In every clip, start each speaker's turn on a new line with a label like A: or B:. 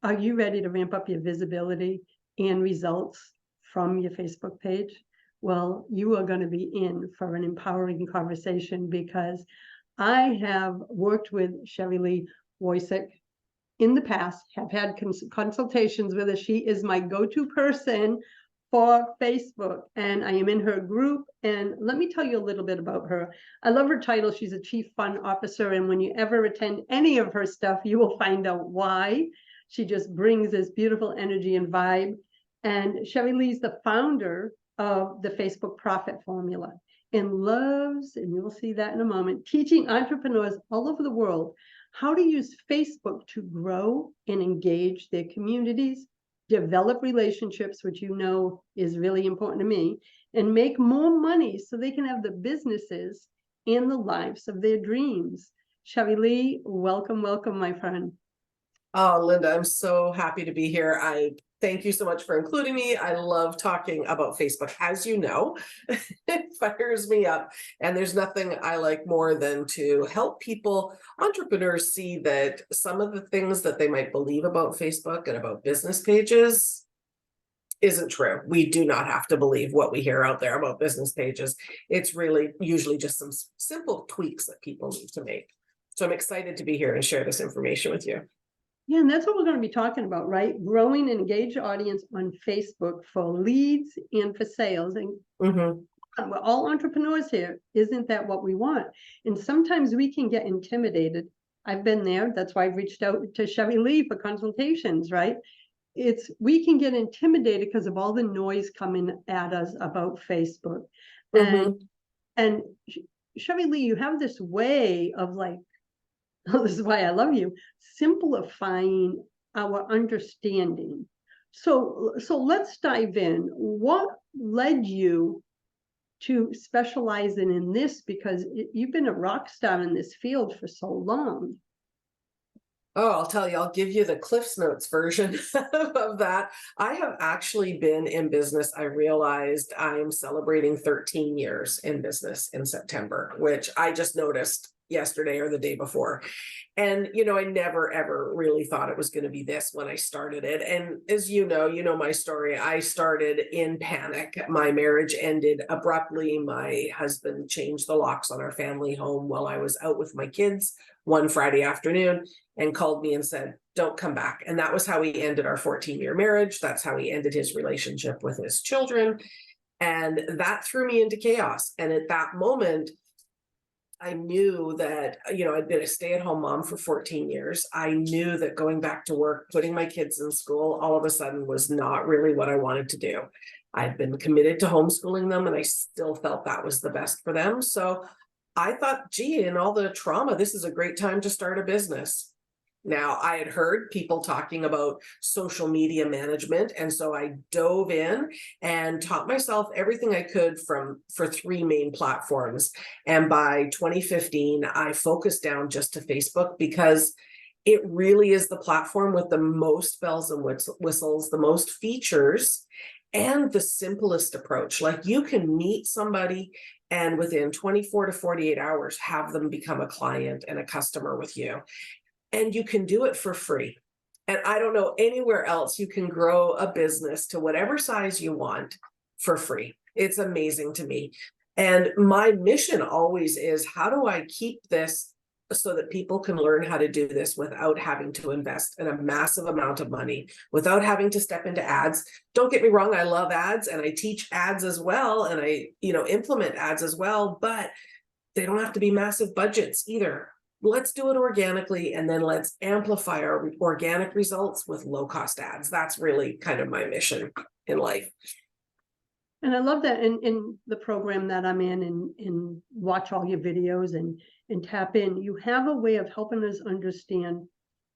A: Are you ready to ramp up your visibility and results from your Facebook page? Well, you are going to be in for an empowering conversation, because I have worked with Sherri-Lee Woycik in the past, have had consultations with her. She is my go-to person for Facebook, and I am in her group. And let me tell you a little bit about her. I love her title. She's a Chief Fun Officer, and when you ever attend any of her stuff, you will find out why. She just brings this beautiful energy and vibe. And Sherri-Lee's the founder of the Facebook Profit Formula, and loves, and you'll see that in a moment, teaching entrepreneurs all over the world how to use Facebook to grow and engage their communities, develop relationships, which you know is really important to me, and make more money so they can have the businesses and the lives of their dreams. Sherri-Lee, welcome, welcome, my friend.
B: Oh, Linda, I'm so happy to be here. I thank you so much for including me. I love talking about Facebook. As you know, it fires me up. And there's nothing I like more than to help people, entrepreneurs, see that some of the things that they might believe about Facebook and about business pages isn't true. We do not have to believe what we hear out there about business pages. It's really usually just some simple tweaks that people need to make. So I'm excited to be here and share this information with you.
A: Yeah, and that's what we're going to be talking about, right? Growing an engaged audience on Facebook for leads and for sales. And we're all entrepreneurs here. Isn't that what we want? And sometimes we can get intimidated. I've been there. That's why I've reached out to Sherri-Lee for consultations, right? We can get intimidated because of all the noise coming at us about Facebook. And Sherri-Lee, you have this way of like, this is why I love you, simplifying our understanding. So let's dive in. What led you to specializing in this? Because you've been a rock star in this field for so long.
B: Oh, I'll tell you, I'll give you the Cliff's Notes version of that. I have actually been in business. I realized I'm celebrating 13 years in business in September, which I just noticed yesterday or the day before. And, I never, ever really thought it was going to be this when I started it. And as you know my story. I started in panic. My marriage ended abruptly. My husband changed the locks on our family home while I was out with my kids one Friday afternoon and called me and said, don't come back. And that was how he ended our 14-year marriage. That's how he ended his relationship with his children. And that threw me into chaos. And at that moment, I knew that, I'd been a stay-at-home mom for 14 years. I knew that going back to work, putting my kids in school, all of a sudden was not really what I wanted to do. I'd been committed to homeschooling them, and I still felt that was the best for them. So I thought, gee, in all the trauma, this is a great time to start a business. Now, I had heard people talking about social media management, and so I dove in and taught myself everything I could for 3 main platforms. And by 2015, I focused down just to Facebook because it really is the platform with the most bells and whistles, the most features, and the simplest approach. Like, you can meet somebody and within 24 to 48 hours have them become a client and a customer with you. And you can do it for free. And I don't know anywhere else you can grow a business to whatever size you want for free. It's amazing to me. And my mission always is, how do I keep this so that people can learn how to do this without having to invest in a massive amount of money, without having to step into ads? Don't get me wrong, I love ads and I teach ads as well. And I, implement ads as well, but they don't have to be massive budgets either. Let's do it organically, and then let's amplify our organic results with low-cost ads. That's really kind of my mission in life.
A: And I love that in the program that I'm in, and watch all your videos and tap in. You have a way of helping us understand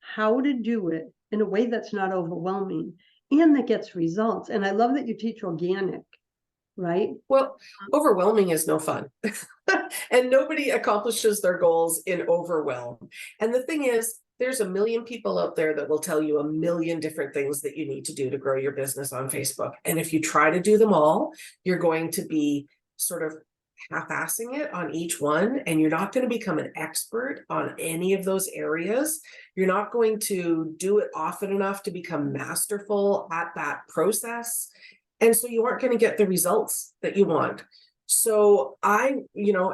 A: how to do it in a way that's not overwhelming and that gets results. And I love that you teach organic, right?
B: Well, overwhelming is no fun. And nobody accomplishes their goals in overwhelm. And the thing is, there's a million people out there that will tell you a million different things that you need to do to grow your business on Facebook. And if you try to do them all, you're going to be sort of half-assing it on each one, and you're not going to become an expert on any of those areas. You're not going to do it often enough to become masterful at that process. And so you aren't going to get the results that you want. So I,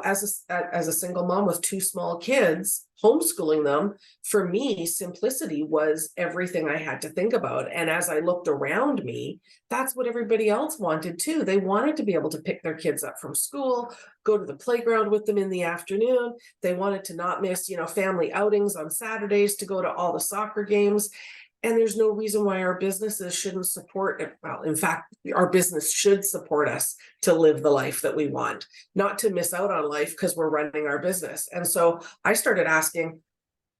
B: as a single mom with two small kids, homeschooling them, for me, simplicity was everything I had to think about. And as I looked around me, that's what everybody else wanted too. They wanted to be able to pick their kids up from school, go to the playground with them in the afternoon. They wanted to not miss, family outings on Saturdays to go to all the soccer games. And there's no reason why our businesses shouldn't support it. Well, in fact, our business should support us to live the life that we want, not to miss out on life because we're running our business. And so I started asking,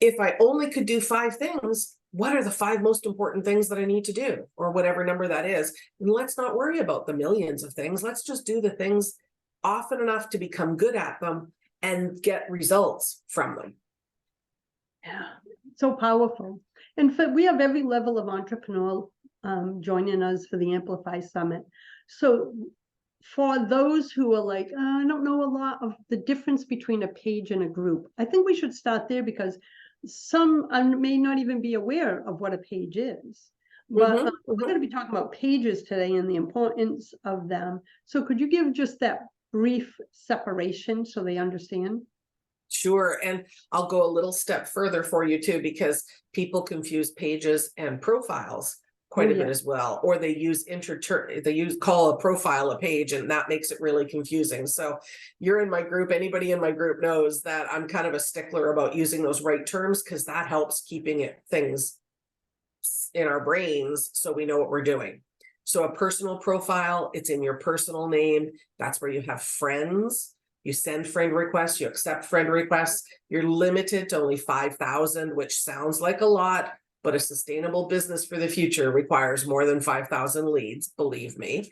B: if I only could do 5 things, what are the 5 most important things that I need to do, or whatever number that is? And let's not worry about the millions of things. Let's just do the things often enough to become good at them and get results from them.
A: Yeah, so powerful. And we have every level of entrepreneurial joining us for the Amplify Summit. So for those who are like, I don't know a lot of the difference between a page and a group, I think we should start there, because some may not even be aware of what a page is. But we're going to be talking about pages today and the importance of them. So could you give just that brief separation so they understand?
B: Sure. And I'll go a little step further for you too, because people confuse pages and profiles quite a bit as well, or they call a profile a page, and that makes it really confusing. So you're in my group, anybody in my group knows that I'm kind of a stickler about using those right terms, because that helps keeping things in our brains so we know what we're doing. So a personal profile, it's in your personal name. That's where you have friends. You send friend requests, you accept friend requests. You're limited to only 5,000, which sounds like a lot, but a sustainable business for the future requires more than 5,000 leads, believe me.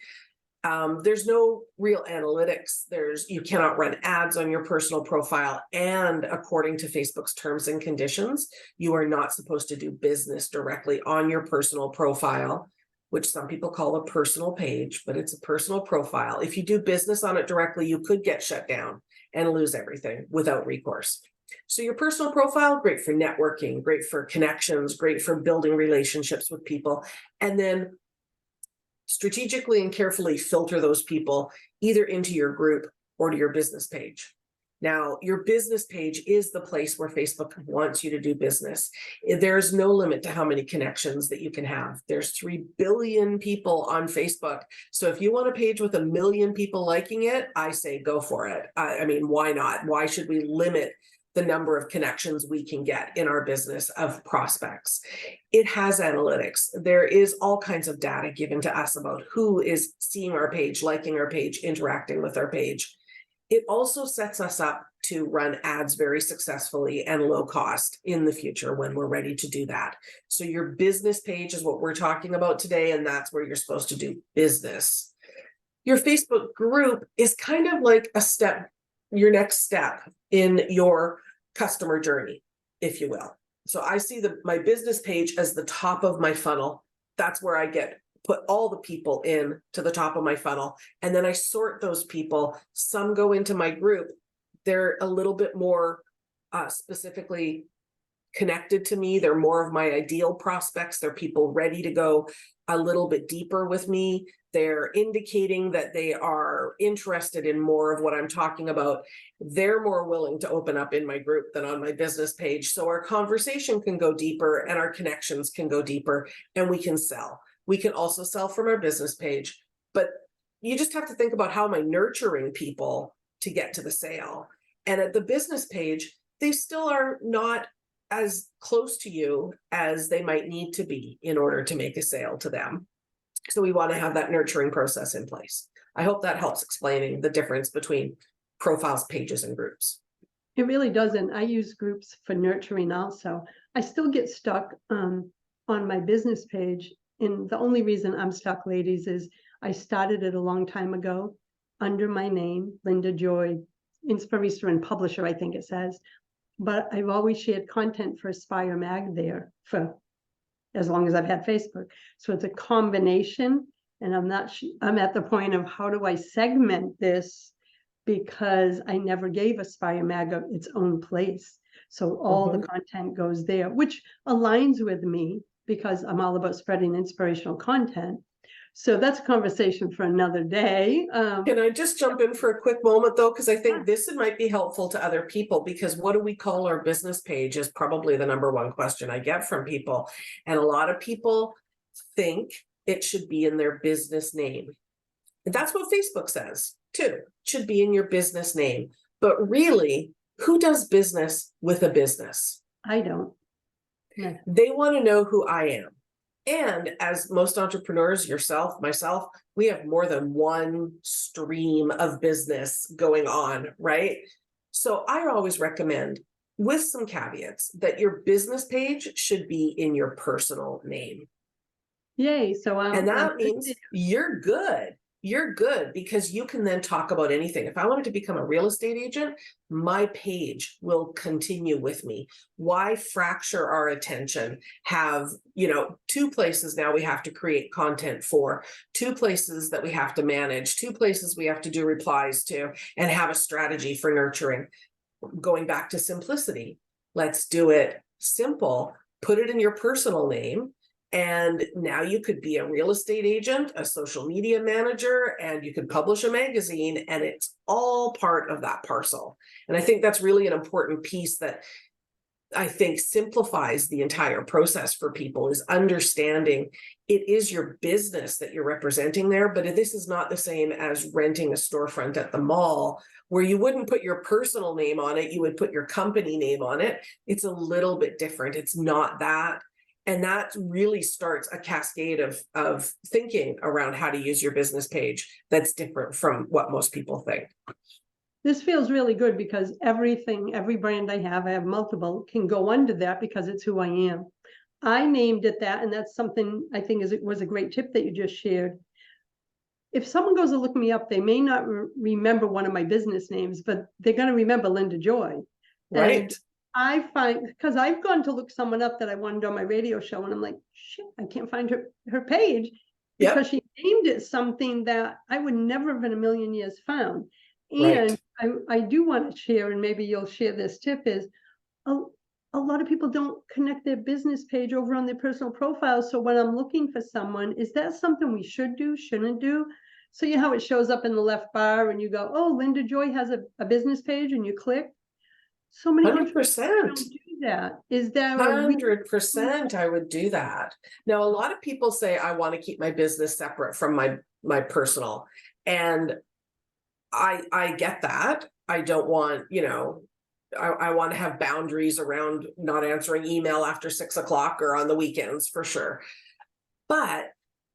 B: There's no real analytics. You cannot run ads on your personal profile. And according to Facebook's terms and conditions, you are not supposed to do business directly on your personal profile, which some people call a personal page, but it's a personal profile. If you do business on it directly, you could get shut down and lose everything without recourse. So your personal profile, great for networking, great for connections, great for building relationships with people. And then strategically and carefully filter those people either into your group or to your business page. Now, your business page is the place where Facebook wants you to do business. There's no limit to how many connections that you can have. There's 3 billion people on Facebook. So if you want a page with 1 million people liking it, I say go for it. I mean, why not? Why should we limit the number of connections we can get in our business of prospects? It has analytics. There is all kinds of data given to us about who is seeing our page, liking our page, interacting with our page. It also sets us up to run ads very successfully and low cost in the future when we're ready to do that. So your business page is what we're talking about today, and that's where you're supposed to do business. Your Facebook group is kind of like your next step in your customer journey, if you will. So I see my business page as the top of my funnel. That's where I put all the people in to the top of my funnel. And then I sort those people. Some go into my group. They're a little bit more specifically connected to me. They're more of my ideal prospects. They're people ready to go a little bit deeper with me. They're indicating that they are interested in more of what I'm talking about. They're more willing to open up in my group than on my business page. So our conversation can go deeper and our connections can go deeper, and we can sell. We can also sell from our business page, but you just have to think about how am I nurturing people to get to the sale. And at the business page, they still are not as close to you as they might need to be in order to make a sale to them. So we want to have that nurturing process in place. I hope that helps explaining the difference between profiles, pages, and groups.
A: It really doesn't. I use groups for nurturing also. I still get stuck on my business page. And the only reason I'm stuck, ladies, is I started it a long time ago under my name, Linda Joy, Inspirator and Publisher, I think it says. But I've always shared content for Aspire Mag there for as long as I've had Facebook. So it's a combination, and I'm at the point of how do I segment this because I never gave Aspire Mag its own place. So all the content goes there, which aligns with me because I'm all about spreading inspirational content. So that's a conversation for another day.
B: Can I just jump in for a quick moment though? Because I think this might be helpful to other people, because what do we call our business page is probably the number one question I get from people. And a lot of people think it should be in their business name. And that's what Facebook says too. It should be in your business name. But really, who does business with a business?
A: I don't. No.
B: They want to know who I am. And as most entrepreneurs, yourself, myself, we have more than one stream of business going on, right? So I always recommend, with some caveats, that your business page should be in your personal name.
A: Yay. So
B: and that means you're good. You're good, because you can then talk about anything. If I wanted to become a real estate agent, my page will continue with me. Why fracture our attention? Have, two places now we have to create content for, two places that we have to manage, two places we have to do replies to, and have a strategy for nurturing. Going back to simplicity, let's do it simple. Put it in your personal name. And now you could be a real estate agent, a social media manager, and you could publish a magazine, and it's all part of that parcel. And I think that's really an important piece that I think simplifies the entire process for people, is understanding it is your business that you're representing there, but this is not the same as renting a storefront at the mall, where you wouldn't put your personal name on it, you would put your company name on it. It's a little bit different. It's not that. And that really starts a cascade of thinking around how to use your business page that's different from what most people think.
A: This feels really good, because every brand I have multiple, can go under that because it's who I am. I named it that, and that's something I think was a great tip that you just shared. If someone goes to look me up, they may not remember one of my business names, but they're going to remember Linda Joy.
B: Right.
A: And I find, because I've gone to look someone up that I wanted on my radio show, and I'm like, shit, I can't find her page, because she named it something that I would never have in a million years found. And I do want to share, and maybe you'll share this tip, is a lot of people don't connect their business page over on their personal profile. So when I'm looking for someone, is that something we should do, shouldn't do? So you know how it shows up in the left bar and you go, oh, Linda Joy has a business page, and you click. So many
B: 100%.
A: don't do that. Is there
B: 100% I would do that. Now, a lot of people say, I want to keep my business separate from my personal. And I get that. I don't want, I want to have boundaries around not answering email after 6 o'clock or on the weekends, for sure. But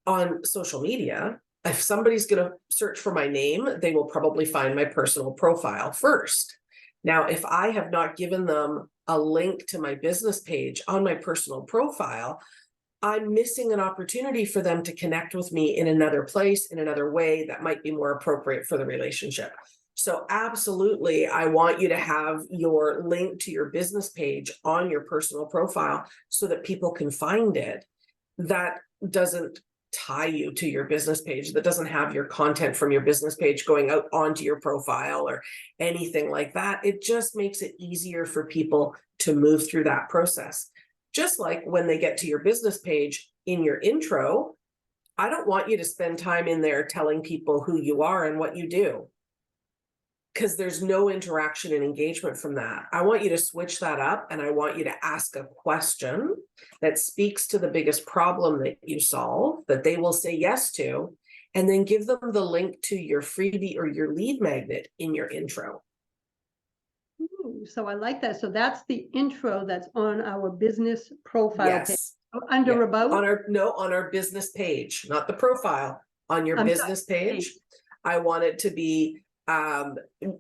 B: on social media, if somebody's going to search for my name, they will probably find my personal profile first. Now, if I have not given them a link to my business page on my personal profile, I'm missing an opportunity for them to connect with me in another place, in another way that might be more appropriate for the relationship. So absolutely, I want you to have your link to your business page on your personal profile so that people can find it. That doesn't tie you to your business page, that doesn't have your content from your business page going out onto your profile or anything like that. It just makes it easier for people to move through that process. Just like when they get to your business page in your intro, I don't want you to spend time in there telling people who you are and what you do, because there's no interaction and engagement from that. I want you to switch that up, and I want you to ask a question that speaks to the biggest problem that you solve, that they will say yes to, and then give them the link to your freebie or your lead magnet in your intro.
A: Ooh, so I like that. So that's the intro that's on our business profile page. Under about?
B: On our business page, not the profile. On your business page, I want it to be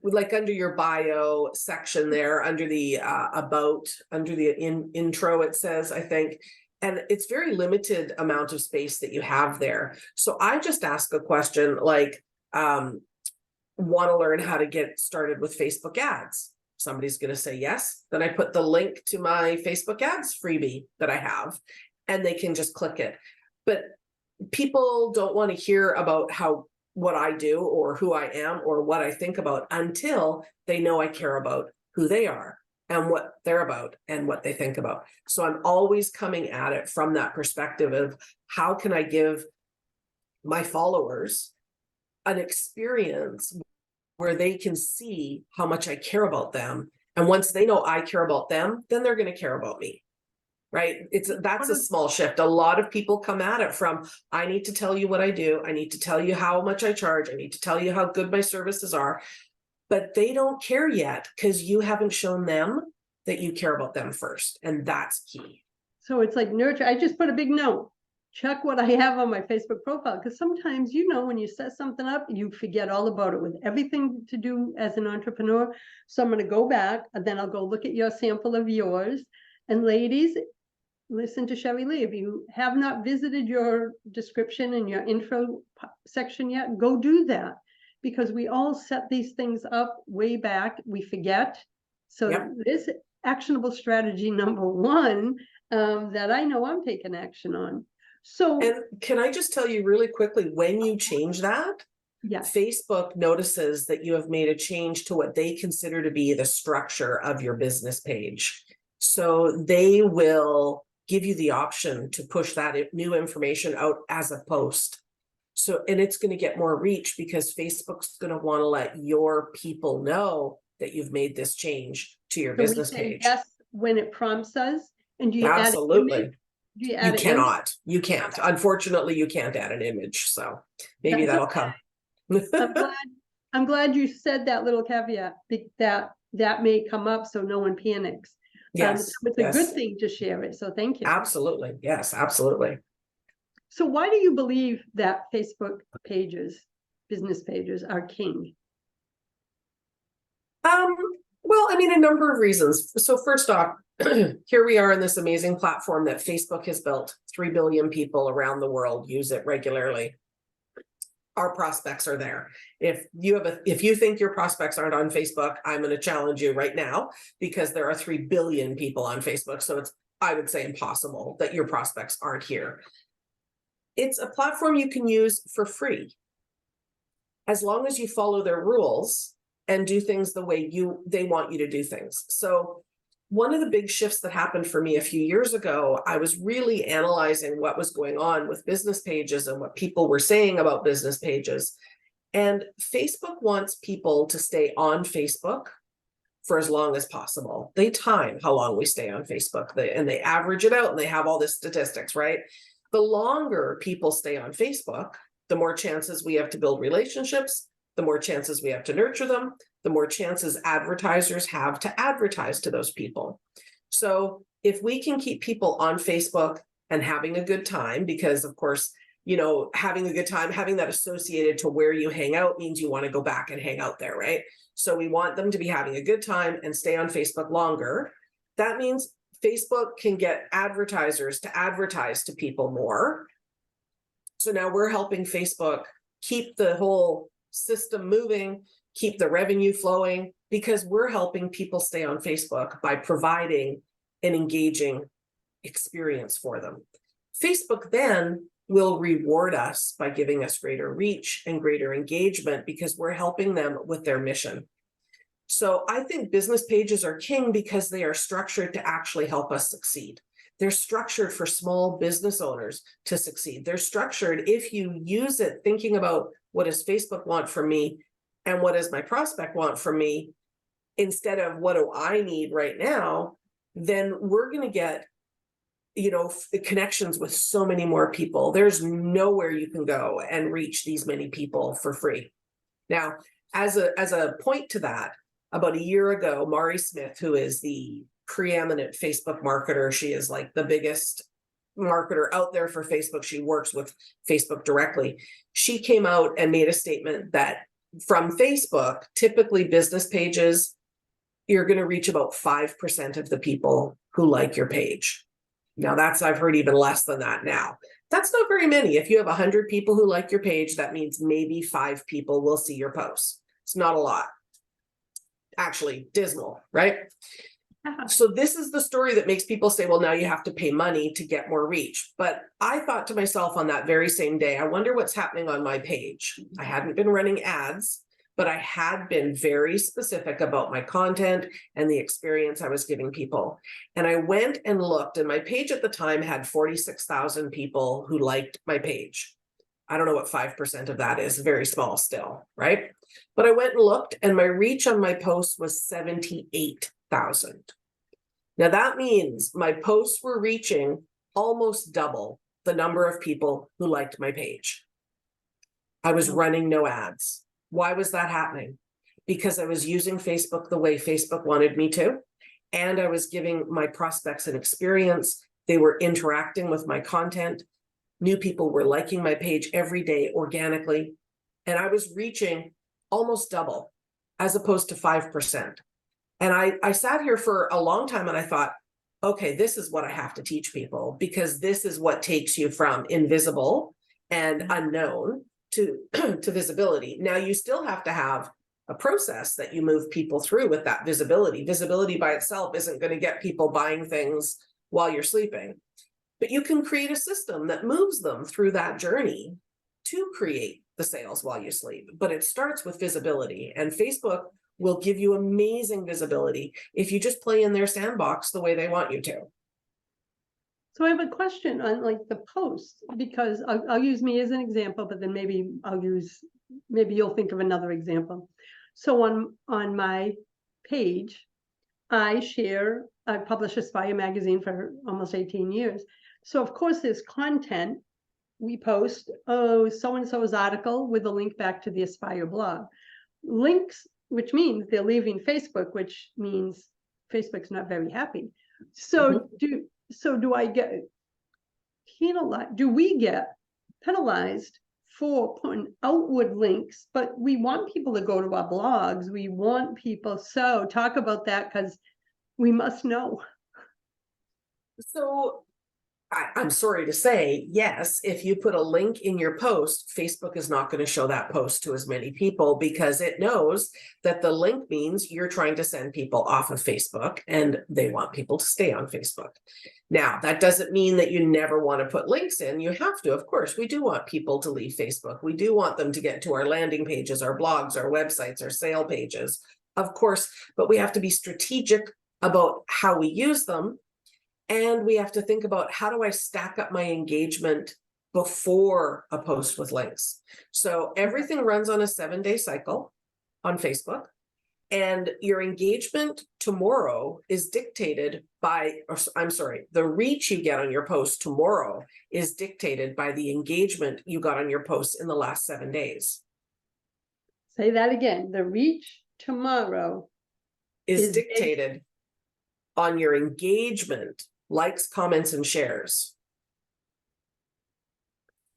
B: like under your bio section there, under the about, under the intro, it says, I think, and it's very limited amount of space that you have there. So I just ask a question like, want to learn how to get started with Facebook ads? Somebody's going to say yes. Then I put the link to my Facebook ads freebie that I have, and they can just click it. But people don't want to hear about how what I do or who I am or what I think about until they know I care about who they are and what they're about and what they think about. So I'm always coming at it from that perspective of how can I give my followers an experience where they can see how much I care about them. And once they know I care about them, then they're going to care about me. Right? That's a small shift. A lot of people come at it from, I need to tell you what I do. I need to tell you how much I charge. I need to tell you how good my services are. But they don't care yet because you haven't shown them that you care about them first. And that's key.
A: So it's like nurture. I just put a big note. Check what I have on my Facebook profile. Because sometimes, when you set something up, you forget all about it with everything to do as an entrepreneur. So I'm going to go back and then I'll go look at your sample of yours. And ladies, listen to Sherri-Lee. If you have not visited your description and your intro section yet, go do that. Because we all set these things up way back. We forget. So this actionable strategy number one that I know I'm taking action on. So,
B: and can I just tell you really quickly, when you change that, Facebook notices that you have made a change to what they consider to be the structure of your business page. So they will give you the option to push that new information out as a post. So, and it's going to get more reach because Facebook's going to want to let your people know that you've made this change to your business page.
A: Yes, when it prompts us. And do you
B: absolutely.
A: You
B: cannot. You can't. Unfortunately, you can't add an image. So maybe that'll come.
A: I'm glad you said that little caveat that may come up so no one panics.
B: Yes.
A: So it's a good thing to share it. So thank you.
B: Absolutely. Yes, absolutely.
A: So why do you believe that Facebook pages, business pages, are king?
B: Well, I mean, a number of reasons. So first off, here we are in this amazing platform that Facebook has built. 3 billion people around the world use it regularly. Our prospects are there. If you think your prospects aren't on Facebook, I'm going to challenge you right now because there are 3 billion people on Facebook. So it's, I would say, impossible that your prospects aren't here. It's a platform you can use for free. As long as you follow their rules and do things the way they want you to do things. So one of the big shifts that happened for me a few years ago, I was really analyzing what was going on with business pages and what people were saying about business pages. And Facebook wants people to stay on Facebook for as long as possible. They time how long we stay on Facebook, and they average it out, and they have all this statistics, right? The longer people stay on Facebook, the more chances we have to build relationships, the more chances we have to nurture them, the more chances advertisers have to advertise to those people. So if we can keep people on Facebook and having a good time, because of course, having a good time, having that associated to where you hang out means you want to go back and hang out there, right? So we want them to be having a good time and stay on Facebook longer. That means Facebook can get advertisers to advertise to people more. So now we're helping Facebook keep the whole system moving, keep the revenue flowing, because we're helping people stay on Facebook by providing an engaging experience for them. Facebook then will reward us by giving us greater reach and greater engagement because we're helping them with their mission. So I think business pages are king because they are structured to actually help us succeed. They're structured for small business owners to succeed. They're structured, if you use it thinking about what does Facebook want from me and what does my prospect want from me, instead of what do I need right now, then we're going to get, connections with so many more people. There's nowhere you can go and reach these many people for free. Now, as a point to that, about a year ago, Mari Smith, who is the preeminent Facebook marketer, she is like the biggest marketer out there for Facebook. She works with Facebook directly. She came out and made a statement that from Facebook, typically business pages, you're going to reach about 5% of the people who like your page. Now I've heard even less than that now. That's not very many. If you have 100 people who like your page, that means maybe 5 people will see your posts. It's not a lot. Actually, dismal, right? So this is the story that makes people say, well, now you have to pay money to get more reach. But I thought to myself on that very same day, I wonder what's happening on my page. I hadn't been running ads, but I had been very specific about my content and the experience I was giving people. And I went and looked, and my page at the time had 46,000 people who liked my page. I don't know what 5% of that is, very small still, right? But I went and looked, and my reach on my post was 78,000. Now that means my posts were reaching almost double the number of people who liked my page. I was running no ads. Why was that happening? Because I was using Facebook the way Facebook wanted me to, and I was giving my prospects an experience. They were interacting with my content. New people were liking my page every day organically, and I was reaching almost double as opposed to 5%. And I sat here for a long time and I thought, okay, this is what I have to teach people, because this is what takes you from invisible and unknown to, to visibility. Now you still have to have a process that you move people through with that visibility. Visibility by itself isn't going to get people buying things while you're sleeping, but you can create a system that moves them through that journey to create the sales while you sleep. But it starts with visibility, and Facebook will give you amazing visibility if you just play in their sandbox the way they want you to.
A: So I have a question on like the post, because I'll use me as an example, but then maybe you'll think of another example. So on my page, I publish Aspire magazine for almost 18 years. So of course there's content. We post, oh, so-and-so's article with a link back to the Aspire blog. Links, which means they're leaving Facebook, which means Facebook's not very happy. So do I get penalized? Do we get penalized for putting outward links? But we want people to go to our blogs. We want people. So talk about that, because we must know.
B: So I'm sorry to say, yes, if you put a link in your post, Facebook is not going to show that post to as many people, because it knows that the link means you're trying to send people off of Facebook, and they want people to stay on Facebook. Now, that doesn't mean that you never want to put links in. You have to, of course. We do want people to leave Facebook. We do want them to get to our landing pages, our blogs, our websites, our sale pages, of course, but we have to be strategic about how we use them. And we have to think about, how do I stack up my engagement before a post with links? So everything runs on a 7-day cycle on Facebook, and your engagement tomorrow is dictated by, the reach you get on your post tomorrow is dictated by the engagement you got on your post in the last 7 days.
A: Say that again. The reach tomorrow
B: is dictated on your engagement, likes, comments, and shares.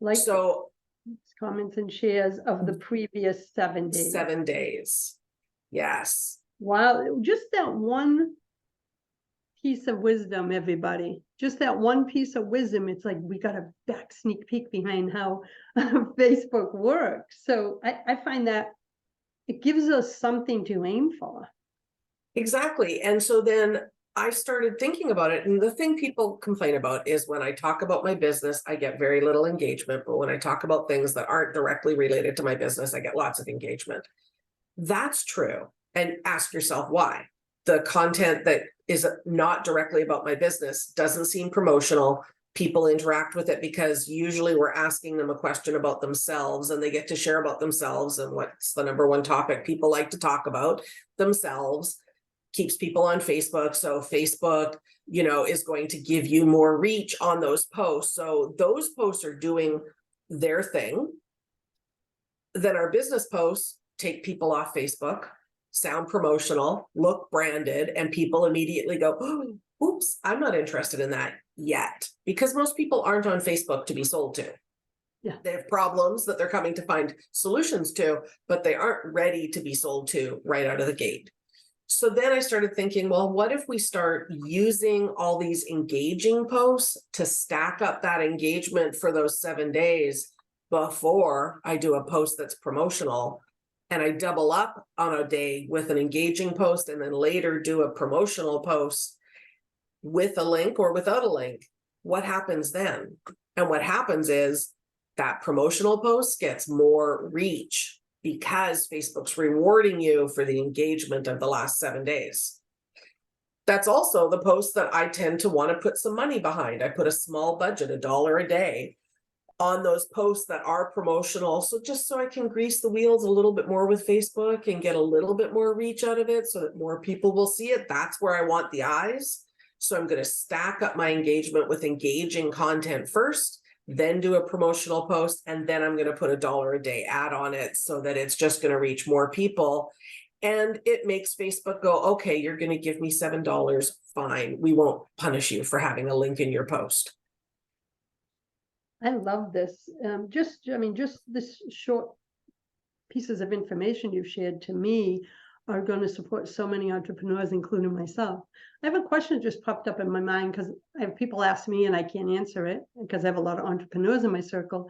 A: Likes,
B: so
A: comments, and shares of the previous 7 days.
B: 7 days. Yes.
A: Wow. Just that one piece of wisdom, everybody. Just that one piece of wisdom. It's like we got a back sneak peek behind how Facebook works. So I find that it gives us something to aim for.
B: Exactly. And so then I started thinking about it. And the thing people complain about is, when I talk about my business, I get very little engagement. But when I talk about things that aren't directly related to my business, I get lots of engagement. That's true. And ask yourself why. The content that is not directly about my business doesn't seem promotional. People interact with it because usually we're asking them a question about themselves, and they get to share about themselves. And what's the number one topic people like to talk about? Themselves. Keeps people on Facebook. So Facebook, is going to give you more reach on those posts. So those posts are doing their thing. Then our business posts take people off Facebook, sound promotional, look branded, and people immediately go, oh, oops, I'm not interested in that yet, because most people aren't on Facebook to be sold to.
A: Yeah.
B: They have problems that they're coming to find solutions to, but they aren't ready to be sold to right out of the gate. So then I started thinking, well, what if we start using all these engaging posts to stack up that engagement for those 7 days before I do a post that's promotional? and I double up on a day with an engaging post and then later do a promotional post with a link or without a link, what happens then? And what happens is that promotional post gets more reach because Facebook's rewarding you for the engagement of the last 7 days. That's also the post that I tend to want to put some money behind. I put a small budget, $1 a day, on those posts that are promotional. So just so I can grease the wheels a little bit more with Facebook and get a little bit more reach out of it so that more people will see it. That's where I want the eyes. So I'm going to stack up my engagement with engaging content first, then do a promotional post, and then I'm going to put $1 a day ad on it so that it's just going to reach more people. And it makes Facebook go, okay, you're going to give me $7. Fine. We won't punish you for having a link in your post.
A: I love this. Just this short pieces of information you've shared to me are going to support so many entrepreneurs, including myself. I have a question that just popped up in my mind because I have people ask me and I can't answer it because I have a lot of entrepreneurs in my circle.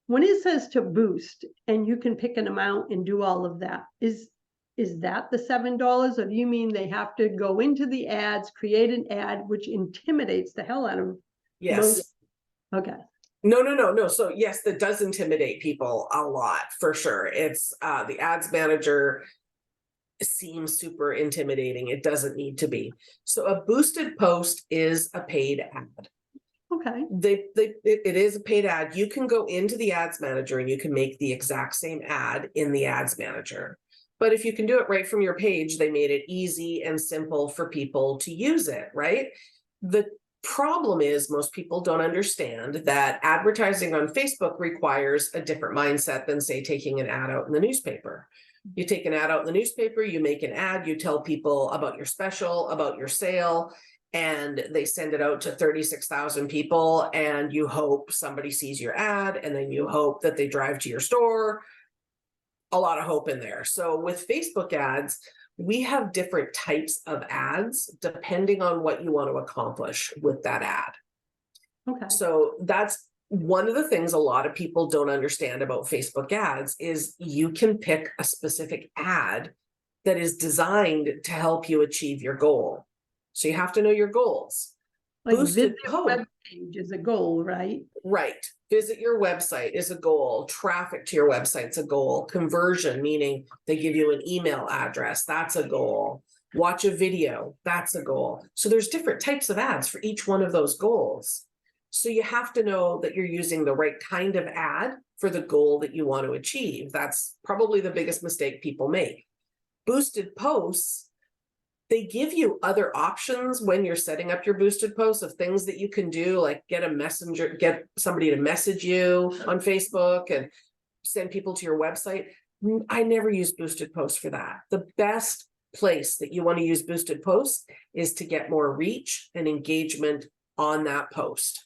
A: When it says to boost and you can pick an amount and do all of that, is that the $7, or do you mean they have to go into the ads, create an ad, which intimidates the hell out of
B: Yes.
A: most? Okay.
B: No. So yes, that does intimidate people a lot, for sure. It's the ads manager seems super intimidating. It doesn't need to be. So a boosted post is a paid ad.
A: Okay.
B: It is a paid ad. You can go into the ads manager and you can make the exact same ad in the ads manager. But if you can do it right from your page, they made it easy and simple for people to use it, right? The problem is most people don't understand that advertising on Facebook requires a different mindset than, say, taking an ad out in the newspaper. You take an ad out in the newspaper, you make an ad, you tell people about your special, about your sale, and they send it out to 36,000 people, and you hope somebody sees your ad, and then you hope that they drive to your store. A lot of hope in there. So with Facebook ads, we have different types of ads depending on what you want to accomplish with that ad.
A: Okay.
B: So that's one of the things a lot of people don't understand about Facebook ads is you can pick a specific ad that is designed to help you achieve your goal. So you have to know your goals.
A: Like
B: Boosted
A: visit
B: post
A: web page is a goal, right?
B: Right. Visit your website is a goal. Traffic to your website's a goal. Conversion, meaning they give you an email address, that's a goal. Watch a video, that's a goal. So there's different types of ads for each one of those goals. So you have to know that you're using the right kind of ad for the goal that you want to achieve. That's probably the biggest mistake people make. Boosted posts, they give you other options when you're setting up your boosted posts of things that you can do, like get somebody to message you on Facebook and send people to your website. I never use boosted posts for that. The best place that you want to use boosted posts is to get more reach and engagement on that post.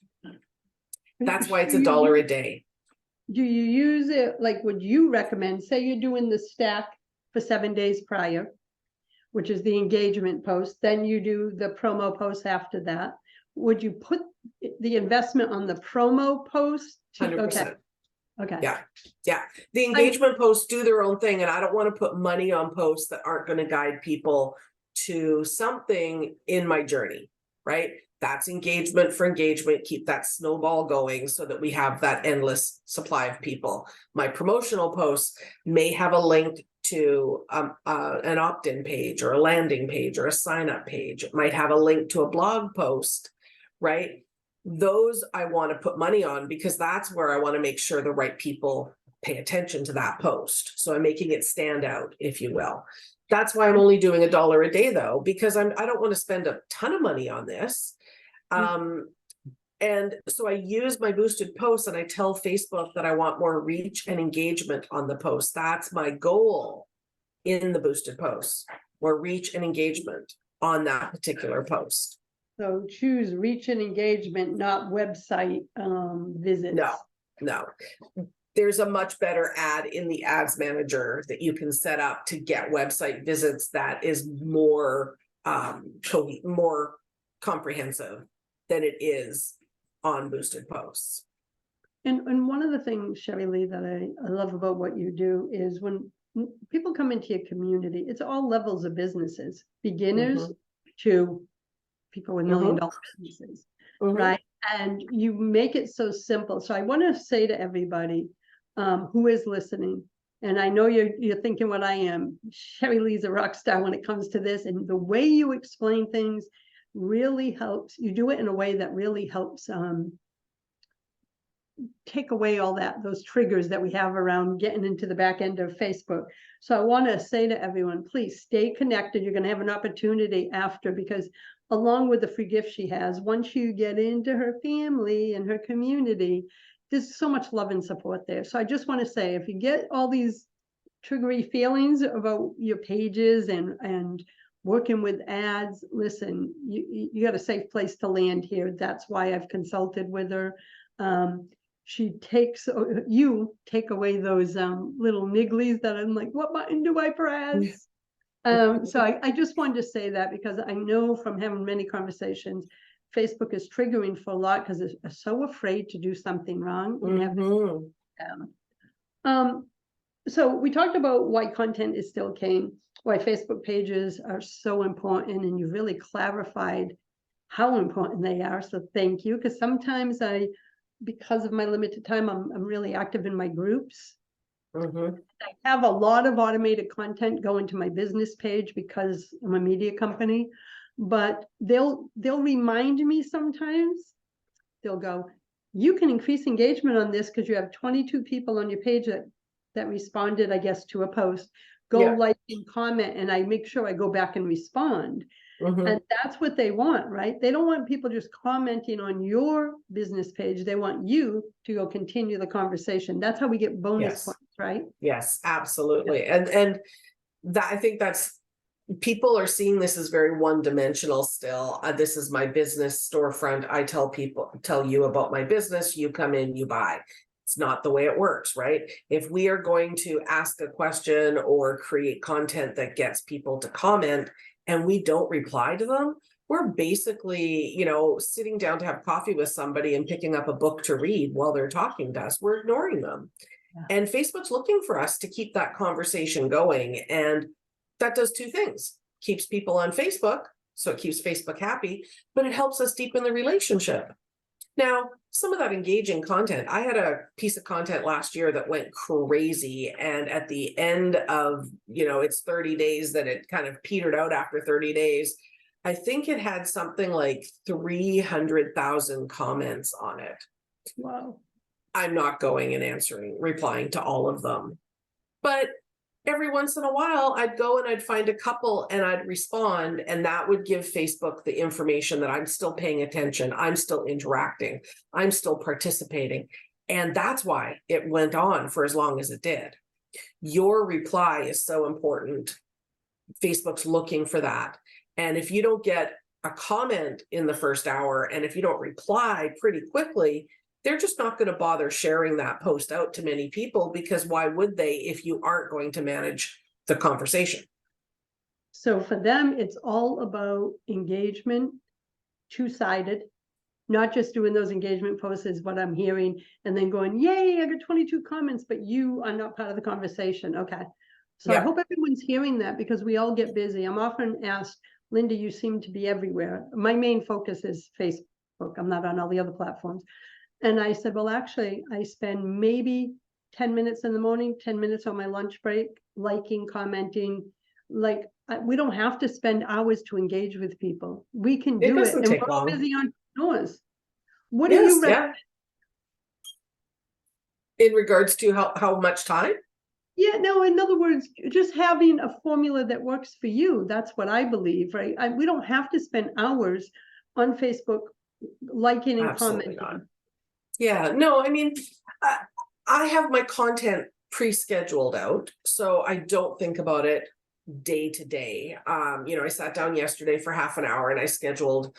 B: That's why it's $1 a day.
A: Do you use it, like, would you recommend, say you're doing the stack for 7 days prior, which is the engagement post, then you do the promo post after that. Would you put the investment on the promo post?
B: 100%.
A: Okay.
B: Yeah. The engagement posts do their own thing, and I don't want to put money on posts that aren't going to guide people to something in my journey, right? That's engagement for engagement. Keep that snowball going so that we have that endless supply of people. My promotional posts may have a link to an opt-in page or a landing page or a sign-up page. It might have a link to a blog post, right? Those I want to put money on because that's where I want to make sure the right people pay attention to that post. So I'm making it stand out, if you will. That's why I'm only doing $1 a day though, because I don't want to spend a ton of money on this. And so I use my boosted posts and I tell Facebook that I want more reach and engagement on the post. That's my goal in the boosted posts, more reach and engagement on that particular post.
A: So choose reach and engagement, not website visits.
B: No. There's a much better ad in the ads manager that you can set up to get website visits that is more comprehensive than it is on boosted posts.
A: And one of the things, Sherri-Lee, that I love about what you do is when people come into your community, it's all levels of businesses, beginners
B: Mhm.
A: to people with $1 million
B: Mhm.
A: businesses,
B: Mhm.
A: right? And you make it so simple. So I want to say to everybody who is listening, and I know you're thinking what I am, Sherri-Lee's a rock star when it comes to this, and the way you explain things really helps. You do it in a way that really helps take away all those triggers that we have around getting into the back end of Facebook. So I want to say to everyone, please stay connected. You're going to have an opportunity after, because along with the free gift she has, once you get into her family and her community, there's so much love and support there. So I just want to say, if you get all these triggery feelings about your pages and working with ads, listen, you got a safe place to land here. That's why I've consulted with her. She takes, you take away those little nigglies that I'm like, what button do I press? So I just wanted to say that, because I know from having many conversations, Facebook is triggering for a lot because they're so afraid to do something wrong and have
B: Mhm.
A: so we talked about why content is still king, why Facebook pages are so important, and you really clarified how important they are. So thank you, because sometimes because of my limited time, I'm really active in my groups.
B: Mhm.
A: I have a lot of automated content going to my business page because I'm a media company, but they'll remind me sometimes. They'll go, you can increase engagement on this because you have 22 people on your page that responded, I guess, to a post. Go
B: Yeah.
A: like and comment, and I make sure I go back and respond.
B: Mhm.
A: And that's what they want, right? They don't want people just commenting on your business page. They want you to go continue the conversation. That's how we get bonus
B: Yes.
A: points, right?
B: Yes, absolutely. And that, I think that's, people are seeing this as very one-dimensional still. This is my business storefront. I tell you about my business, you come in, you buy. It's not the way it works, right? If we are going to ask a question or create content that gets people to comment and we don't reply to them, we're basically, sitting down to have coffee with somebody and picking up a book to read while they're talking to us. We're ignoring them.
A: Yeah.
B: And Facebook's looking for us to keep that conversation going. And that does two things: keeps people on Facebook, so it keeps Facebook happy, but it helps us deepen the relationship. Now, some of that engaging content, I had a piece of content last year that went crazy. And at the end of, it's 30 days that it kind of petered out after 30 days. I think it had something like 300,000 comments on it.
A: Wow.
B: I'm not going and replying to all of them. But every once in a while, I'd go and I'd find a couple and I'd respond, and that would give Facebook the information that I'm still paying attention, I'm still interacting, I'm still participating. And that's why it went on for as long as it did. Your reply is so important. Facebook's looking for that. And if you don't get a comment in the first hour, and if you don't reply pretty quickly, they're just not going to bother sharing that post out to many people, because why would they if you aren't going to manage the conversation?
A: So for them, it's all about engagement, two-sided, not just doing those engagement posts is what I'm hearing, and then going, yay, I got 22 comments, but you are not part of the conversation. Okay. So I hope everyone's hearing that, because we all get busy. I'm often asked, Linda, you seem to be everywhere. My main focus is Facebook. I'm not on all the other platforms. And I said, well, actually, I spend maybe 10 minutes in the morning, 10 minutes on my lunch break, liking, commenting. Like, we don't have to spend hours to engage with people. We can
B: It
A: do it.
B: doesn't
A: And
B: take
A: we're all
B: long.
A: busy entrepreneurs. What do
B: Yes,
A: you recommend?
B: in regards to how much time?
A: Yeah, no, in other words, just having a formula that works for you. That's what I believe, right? We don't have to spend hours on Facebook liking and
B: Absolutely not.
A: commenting.
B: Yeah, no, I mean, I have my content pre-scheduled out, so I don't think about it day to day. I sat down yesterday for half an hour and I scheduled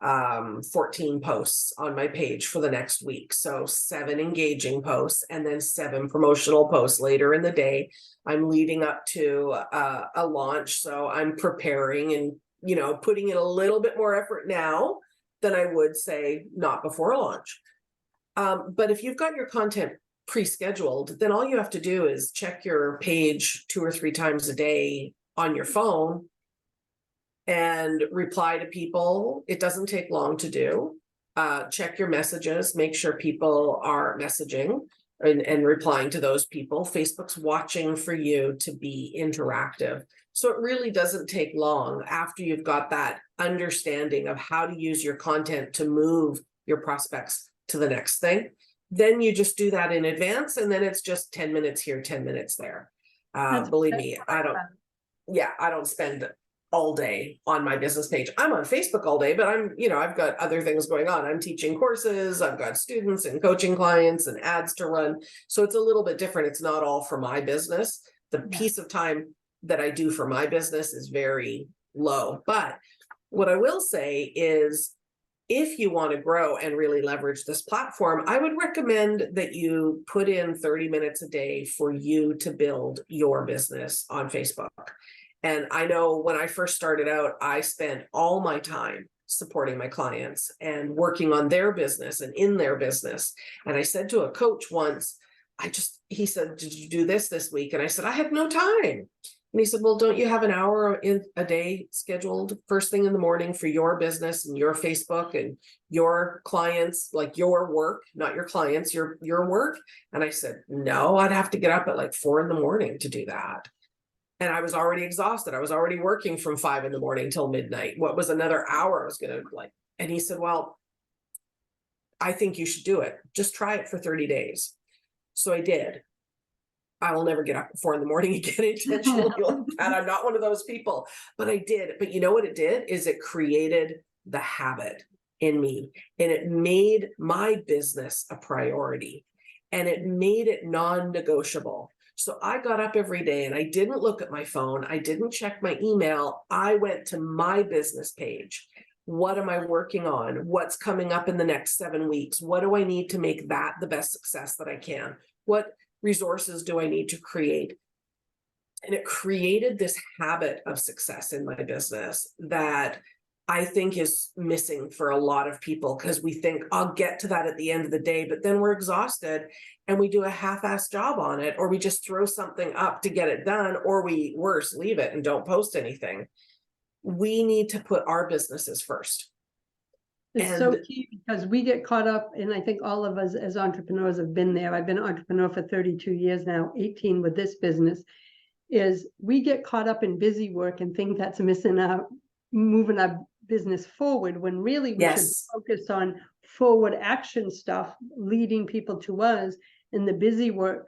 B: 14 posts on my page for the next week. So 7 engaging posts and then 7 promotional posts later in the day. I'm leading up to a launch, so I'm preparing and putting in a little bit more effort now than I would say not before a launch. But if you've got your content pre-scheduled, then all you have to do is check your page 2 or 3 times a day on your phone and reply to people. It doesn't take long to do. Check your messages, make sure people are messaging and replying to those people. Facebook's watching for you to be interactive. So it really doesn't take long after you've got that understanding of how to use your content to move your prospects to the next thing. Then you just do that in advance, and then it's just 10 minutes here, 10 minutes there. Believe me, I don't spend all day on my business page. I'm on Facebook all day, but I've got other things going on. I'm teaching courses, I've got students and coaching clients and ads to run. So it's a little bit different. It's not all for my business. The piece of time that I do for my business is very low. But what I will say is, if you want to grow and really leverage this platform, I would recommend that you put in 30 minutes a day for you to build your business on Facebook. And I know when I first started out, I spent all my time supporting my clients and working on their business and in their business. And I said to a coach once, he said, "Did you do this week?" And I said, "I have no time." And he said, "Well, don't you have an hour in a day scheduled first thing in the morning for your business and your Facebook and your clients, like your work, not your clients, your work?" And I said, "No, I'd have to get up at like 4 a.m. to do that." And I was already exhausted. I was already working from 5 a.m. till midnight. What was another hour I was going to like? And he said, "Well, I think you should do it. Just try it for 30 days. So I did. I will never get up at 4 a.m. again intentionally like that. I'm not one of those people, but I did. But you know what it did is it created the habit in me, and it made my business a priority, and it made it non-negotiable. So I got up every day and I didn't look at my phone. I didn't check my email. I went to my business page. What am I working on? What's coming up in the next 7 weeks? What do I need to make that the best success that I can? What resources do I need to create? And it created this habit of success in my business that I think is missing for a lot of people, because we think I'll get to that at the end of the day, but then we're exhausted and we do a half-assed job on it, or we just throw something up to get it done, or worse, leave it and don't post anything. We need to put our businesses first.
A: It's so key, because we get caught up, and I think all of us as entrepreneurs have been there. I've been an entrepreneur for 32 years now, 18 with this business, is we get caught up in busy work and think that's missing out, moving our business forward, when really we should focus on forward action stuff, leading people to us, and the busy work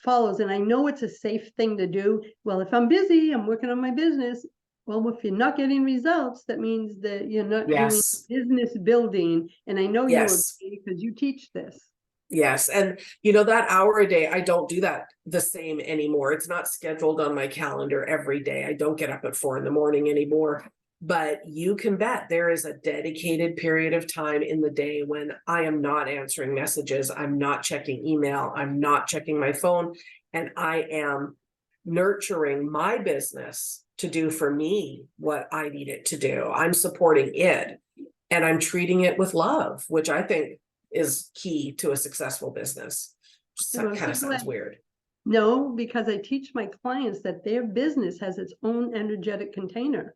A: follows. And I know it's a safe thing to do. Well, if I'm busy, I'm working on my business. Well, if you're not getting results, that means that you're not doing business building. And I know you agree, because you teach this.
B: Yes. And that hour a day, I don't do that the same anymore. It's not scheduled on my calendar every day. I don't get up at 4 a.m. anymore. But you can bet there is a dedicated period of time in the day when I am not answering messages. I'm not checking email. I'm not checking my phone. And I am nurturing my business to do for me what I need it to do. I'm supporting it, and I'm treating it with love, which I think is key to a successful business. That kind of sounds weird.
A: No, because I teach my clients that their business has its own energetic container.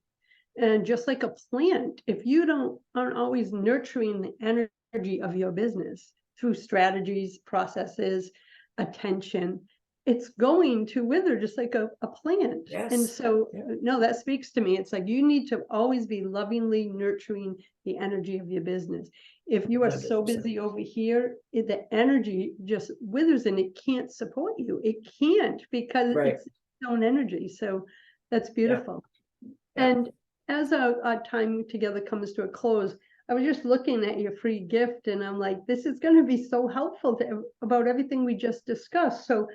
A: And just like a plant, if you aren't always nurturing the energy of your business through strategies, processes, attention, it's going to wither just like a plant. And so, no, that speaks to me. It's like you need to always be lovingly nurturing the energy of your business. If you are 100%. So busy over here, the energy just withers and it can't support you. It can't, because it's its own energy. So that's beautiful. And as our time together comes to a close, I was just looking at your free gift, and I'm like, this is going to be so helpful about everything we just discussed. So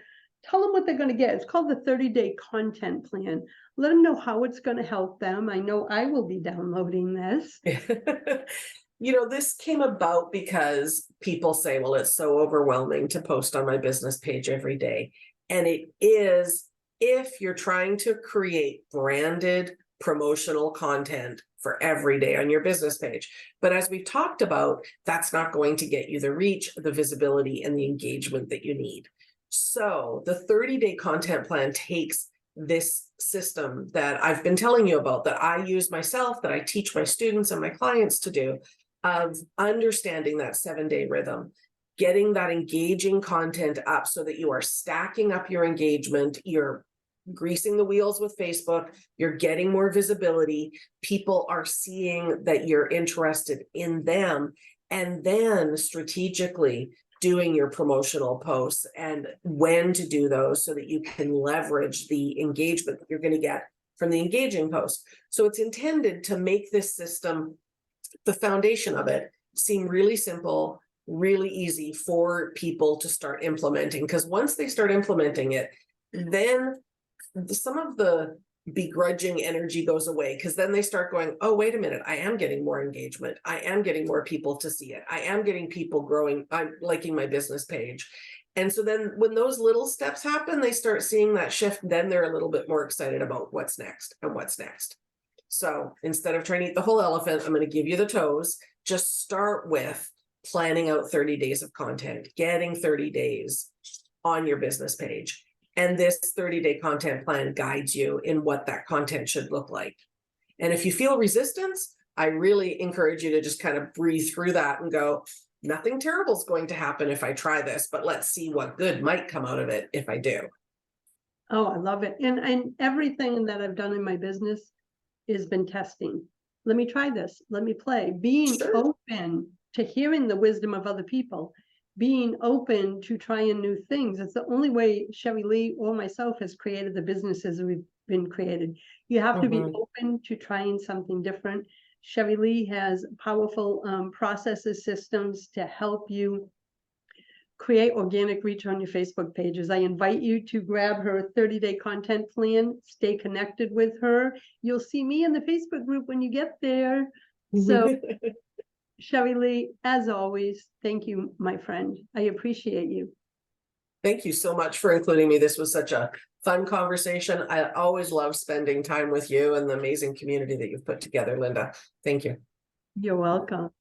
A: tell them what they're going to get. It's called the 30-day content plan. Let them know how it's going to help them. I know I will be downloading this.
B: This came about because people say, well, it's so overwhelming to post on my business page every day. And it is, if you're trying to create branded promotional content for every day on your business page. But as we've talked about, that's not going to get you the reach, the visibility, and the engagement that you need. So the 30-day content plan takes this system that I've been telling you about, that I use myself, that I teach my students and my clients to do, of understanding that 7-day rhythm, getting that engaging content up so that you are stacking up your engagement, you're greasing the wheels with Facebook, you're getting more visibility, people are seeing that you're interested in them, and then strategically doing your promotional posts and when to do those so that you can leverage the engagement that you're going to get from the engaging post. So it's intended to make this system, the foundation of it, seem really simple, really easy for people to start implementing. Because once they start implementing it, then some of the begrudging energy goes away, because then they start going, oh, wait a minute, I am getting more engagement. I am getting more people to see it. I am getting people growing. I'm liking my business page. And so then when those little steps happen, they start seeing that shift. Then they're a little bit more excited about what's next and what's next. So instead of trying to eat the whole elephant, I'm going to give you the toes. Just start with planning out 30 days of content, getting 30 days on your business page. And this 30-day content plan guides you in what that content should look like. And if you feel resistance, I really encourage you to just kind of breathe through that and go, nothing terrible is going to happen if I try this, but let's see what good might come out of it if I do.
A: Oh, I love it. And everything that I've done in my business has been testing. Let me try this. Let me play. Being open to hearing the wisdom of other people, being open to trying new things. It's the only way Sherri-Lee or myself has created the businesses we've been created. You have to be open to trying something different. Sherri-Lee has powerful processes, systems to help you create organic reach on your Facebook pages. I invite you to grab her 30-day content plan, stay connected with her. You'll see me in the Facebook group when you get there. So Sherri-Lee, as always, thank you, my friend. I appreciate you.
B: Thank you so much for including me. This was such a fun conversation. I always love spending time with you and the amazing community that you've put together, Linda. Thank you.
A: You're welcome.